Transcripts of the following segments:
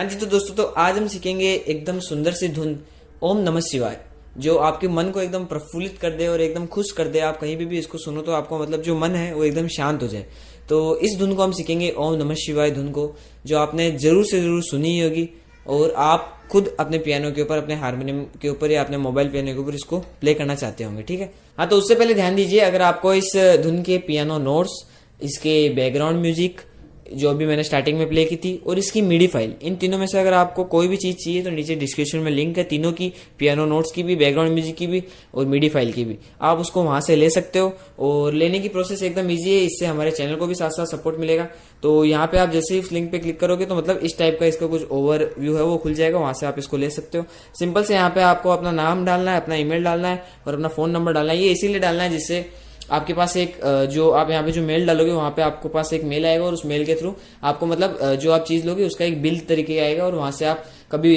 जी तो दोस्तों, तो आज हम सीखेंगे एकदम सुंदर सी धुन ओम नमः शिवाय, जो आपके मन को एकदम प्रफुल्लित कर दे और एकदम खुश कर दे। आप कहीं भी इसको सुनो तो आपको मतलब जो मन है वो एकदम शांत हो जाए। तो इस धुन को हम सीखेंगे, ओम नमः शिवाय धुन को, जो आपने जरूर से जरूर सुनी ही होगी और आप खुद अपने पियानो के ऊपर, अपने हारमोनियम के ऊपर या अपने मोबाइल पियानो के ऊपर इसको प्ले करना चाहते होंगे। ठीक है, हाँ, तो उससे पहले ध्यान दीजिए, अगर आपको इस धुन के पियानो नोट्स, इसके बैकग्राउंड म्यूजिक जो अभी मैंने स्टार्टिंग में प्ले की थी, और इसकी मिडी फाइल, इन तीनों में से अगर आपको कोई भी चीज चाहिए तो नीचे डिस्क्रिप्शन में लिंक है तीनों की, पियानो नोट्स की भी, बैकग्राउंड म्यूजिक की भी और मिडी फाइल की भी। आप उसको वहां से ले सकते हो और लेने की प्रोसेस एकदम ईजी है। इससे हमारे चैनल को भी साथ साथ सपोर्ट मिलेगा। तो यहाँ पे आप जैसे ही उस लिंक पे क्लिक करोगे तो मतलब इस टाइप का इसका कुछ ओवर व्यू है वो खुल जाएगा, वहां से आप इसको ले सकते हो। सिंपल से यहाँ पे आपको अपना नाम डालना है, अपना ईमेल डालना है और अपना फोन नंबर डालना है। ये इसीलिए डालना है जिससे आपके पास एक जो आप यहाँ पे जो मेल डालोगे वहां पे आपको पास एक मेल आएगा और उस मेल के थ्रू आपको मतलब जो आप चीज लोगे उसका एक बिल तरीके आएगा और वहां से आप कभी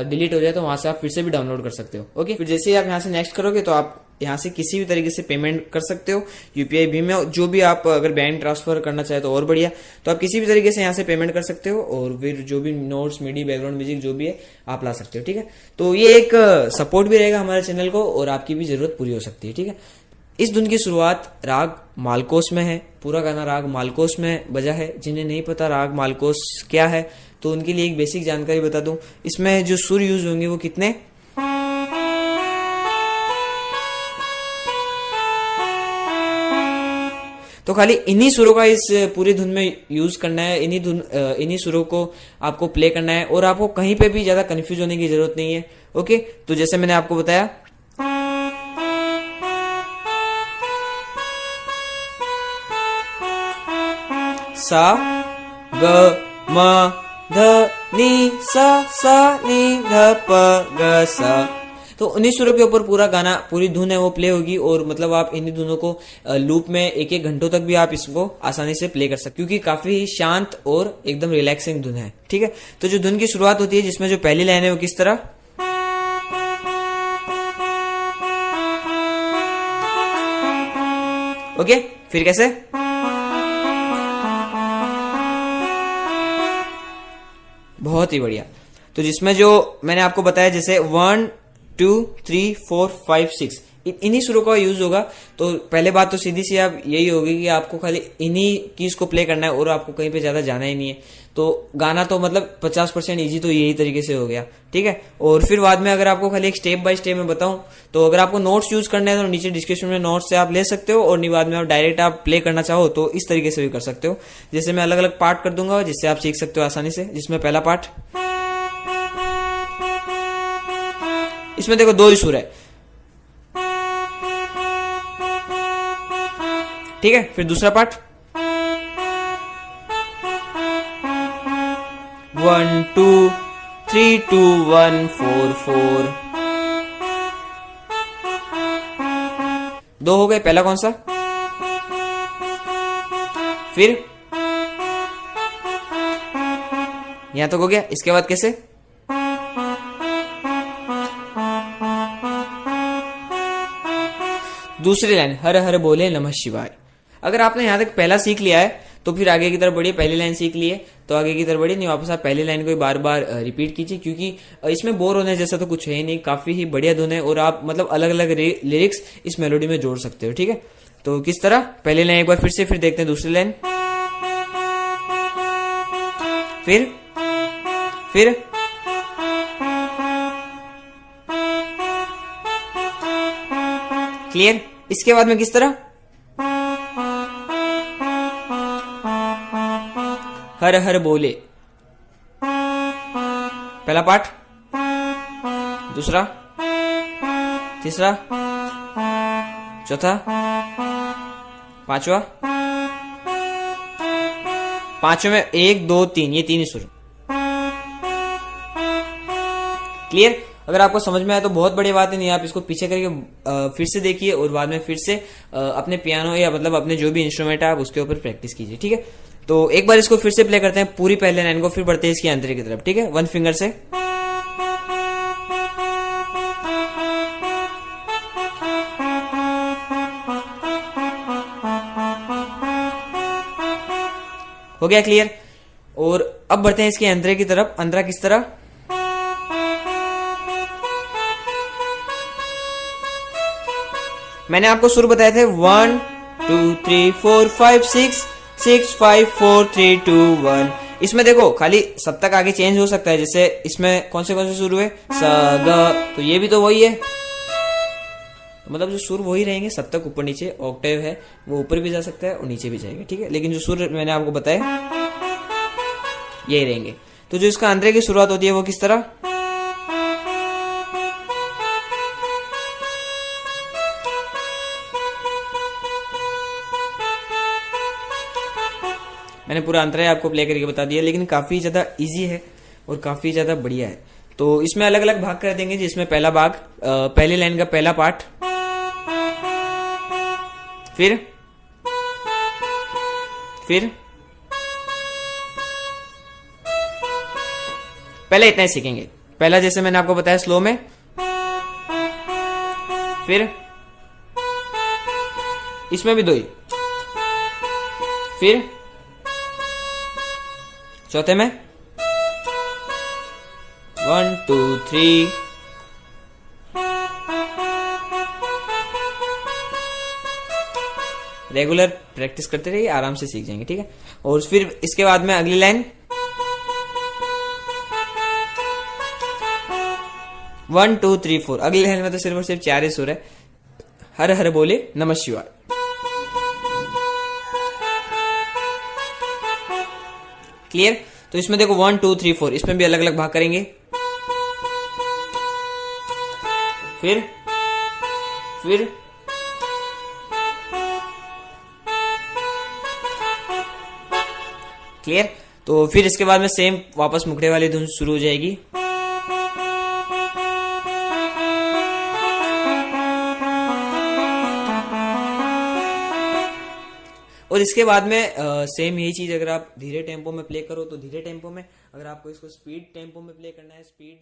डिलीट हो जाए तो वहां से आप फिर से भी डाउनलोड कर सकते हो। ओके, फिर जैसे ही आप यहाँ से नेक्स्ट करोगे तो आप यहाँ से किसी भी तरीके से पेमेंट कर सकते हो, यूपीआई भीम में, जो भी आप अगर बैंक ट्रांसफर करना चाहे तो और बढ़िया। तो आप किसी भी तरीके से यहाँ से पेमेंट कर सकते हो और फिर जो भी नोट्स, मिडी, बैकग्राउंड म्यूजिक जो भी है आप ला सकते हो। ठीक है, तो ये एक सपोर्ट भी रहेगा हमारे चैनल को और आपकी भी जरूरत पूरी हो सकती है। ठीक है, इस धुन की शुरुआत राग मालकोस में है। पूरा गाना राग मालकोस में बजा है। जिन्हें नहीं पता राग मालकोस क्या है तो उनके लिए एक बेसिक जानकारी बता दूं। इसमें जो सुर यूज होंगे वो कितने, तो खाली इन्हीं सुरों का इस पूरी धुन में यूज करना है। इन्हीं सुरों को आपको प्ले करना है और आपको कहीं पे भी ज्यादा कंफ्यूज होने की जरूरत नहीं है। ओके, तो जैसे मैंने आपको बताया, सा ग म ध नि सा नि ध प ग सा। तो उन्हीं सुरों के ऊपर पूरा गाना, पूरी धुन है वो प्ले होगी और मतलब आप इन्हीं धुनों को लूप में एक एक घंटों तक भी आप इसको आसानी से प्ले कर सकते हो, क्योंकि काफी शांत और एकदम रिलैक्सिंग धुन है। ठीक है, तो जो धुन की शुरुआत होती है जिसमें जो पहली लाइन है वो किस तरह, ओके, फिर कैसे, बहुत ही बढ़िया। तो जिसमें जो मैंने आपको बताया जैसे 1 2 3 4 5 6 इन्हीं सुरों का यूज होगा। तो पहले बात तो सीधी सी आप यही होगी कि आपको खाली इन्हीं कीज को प्ले करना है और आपको कहीं पे ज्यादा जाना ही नहीं है। तो गाना तो मतलब 50% ईजी तो यही तरीके से हो गया। ठीक है, और फिर बाद में अगर आपको खाली एक स्टेप बाय स्टेप में बताऊं तो अगर आपको नोट्स यूज करने हैं तो नीचे डिस्क्रिप्शन में नोट्स से आप ले सकते हो और नहीं बाद में आप डायरेक्ट आप प्ले करना चाहो तो इस तरीके से भी कर सकते हो। जैसे मैं अलग अलग पार्ट कर दूंगा जिससे आप सीख सकते हो आसानी से। जिसमें पहला पार्ट, इसमें देखो दो ही सुर है। ठीक है, फिर दूसरा पार्ट 1 2 3 2 1 4 4, दो हो गए। पहला कौन सा, फिर यहां तक हो गया। इसके बाद कैसे, दूसरी लाइन हर हर बोले नमः शिवाय। अगर आपने यहां तक पहला सीख लिया है तो फिर आगे की तरफ बढ़िए। पहली लाइन सीख ली है तो आगे की तरफ बढ़िए, नहीं वापस आप पहली लाइन को बार बार रिपीट कीजिए, क्योंकि इसमें बोर होने जैसा तो कुछ है ही नहीं। काफी ही बढ़िया धुन है और आप मतलब अलग अलग लिरिक्स इस मेलोडी में जोड़ सकते हो। ठीक है, तो किस तरह, पहली लाइन एक बार फिर से, फिर देखते हैं दूसरी लाइन, फिर क्लियर। इसके बाद में किस तरह, हर हर बोले, पहला पार्ट, दूसरा, तीसरा, चौथा, पांचवा, में 1 2 3, ये तीन ही सुर। क्लियर। अगर आपको समझ में आया तो बहुत बड़ी बात है, नहीं आप इसको पीछे करके फिर से देखिए और बाद में फिर से अपने पियानो या मतलब अपने जो भी इंस्ट्रूमेंट है आप उसके ऊपर प्रैक्टिस कीजिए। ठीक है, तो एक बार इसको फिर से प्ले करते हैं पूरी पहले लाइन को, फिर बढ़ते हैं इसकी अंतरे की तरफ। ठीक है, 1 फिंगर से, हो गया क्लियर। और अब बढ़ते हैं इसके अंतरे की तरफ। अंतरा किस तरह, मैंने आपको सुर बताए थे 1 2 3 4 5 6 6 5 4 3 2 1। इसमें देखो खाली सप्तक आगे चेंज हो सकता है, जैसे इसमें कौन से सुर हुए, स ग, तो ये भी तो वही है, तो मतलब जो सुर वही रहेंगे, सप्तक ऊपर नीचे, ऑक्टेव है वो ऊपर भी जा सकता है और नीचे भी जाएगा, ठीक है। लेकिन जो सुर मैंने आपको बताए यही रहेंगे। तो जो इसका अंतरे की शुरुआत होती है वो किस तरह, मैंने पूरा अंतरा आपको प्ले करके बता दिया, लेकिन काफी ज्यादा इजी है और काफी ज्यादा बढ़िया है। तो इसमें अलग अलग भाग कर देंगे, जिसमें पहला भाग पहली लाइन का पहला पार्ट, फिर पहले इतना ही सीखेंगे। पहला जैसे मैंने आपको बताया स्लो में, फिर इसमें भी 2 ही, फिर चौथे में 1 2 3, रेगुलर प्रैक्टिस करते रहिए, आराम से सीख जाएंगे, ठीक है। और फिर इसके बाद में अगली लाइन 1 2 3 4। अगली लाइन में तो सिर्फ और सिर्फ 4 ही सुर है, हर हर बोले नमः शिवाय। क्लियर। तो इसमें देखो 1 2 3 4, इसमें भी अलग अलग भाग करेंगे, फिर क्लियर। तो फिर इसके बाद में सेम वापस मुखड़े वाली धुन शुरू हो जाएगी। और इसके बाद में सेम यही चीज अगर आप धीरे टेम्पो में प्ले करो तो धीरे टेम्पो में, अगर आपको इसको स्पीड टेम्पो में प्ले करना है, स्पीड